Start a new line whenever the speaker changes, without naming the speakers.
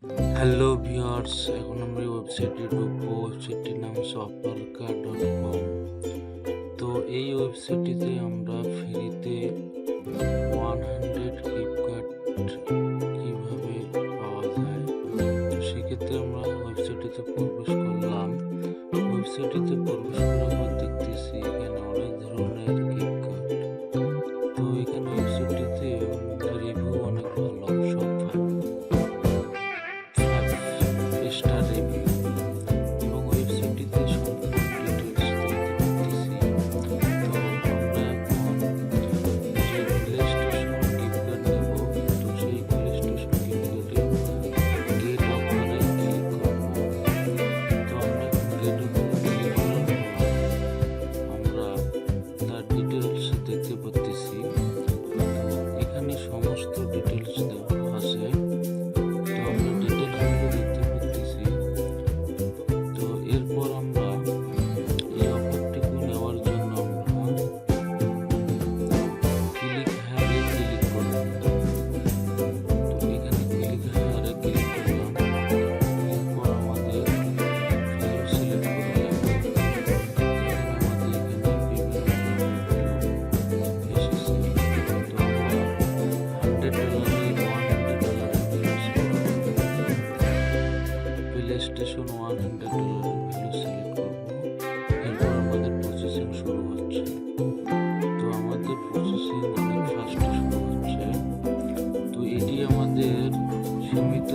Hello viewers, এখন আমরা এই ওয়েবসাইটে ঢুকবো। ওয়েবসাইটটির নাম হচ্ছে offercar.com। তো এই ওয়েবসাইটটিতে আমরা ফ্রিতে 100 ফ্লিপকার্ট কিভাবে পাওয়া যায়, তো সেক্ষেত্রে আমরা ওয়েবসাইটটিতে প্রবেশ করলাম। ওয়েবসাইটটিতে প্রবেশ করার পর দেখতেছি এখানে অনেক ধরনের ফ্লিপকার্ট। তো এখানে ওয়েবসাইটটিতে রিভিউ অনেক ভালো, সব স্টার রিভিউ এবং ওয়েবসাইটটিতে সম্পূর্ণ ডিটেলস দেখতে পাচ্ছি। তো আমরা এখন যে প্লে স্টেশন গিফট নেব, তো সেই প্লে স্টেশন গিফটে গেট অফারে ক্লিক করব। তো আমরা গেট অফারে ক্লিক করার পর আমরা তার ডিটেলস দেখতে পাচ্ছি। এখানে সমস্ত ডিটেলস দেওয়া আছে। তো আমরা ডিটেলসগুলো দেখতে পাচ্ছি। তো এরপর আমরা এই অফারটুকু নেওয়ার জন্য আমরা ক্লিক হায়ারে ক্লিক করব। তো এখানে ক্লিক হায়ারে ক্লিক করলাম। এরপর আমাদের ভ্যালু সিলেক্ট করতে হবে। আমাদের এখানে বিভিন্ন ধরনের ভ্যালু এসেছে। তো আমরা $100 প্লে স্টেশন $100 ভ্যালু সিলেক্ট করব। এরপর আমাদের প্রসেসিং শুরু হচ্ছে। তো আমাদের প্রসেসিং অনেক ফাস্টে শুরু হচ্ছে। তো এটি আমাদের সীমিত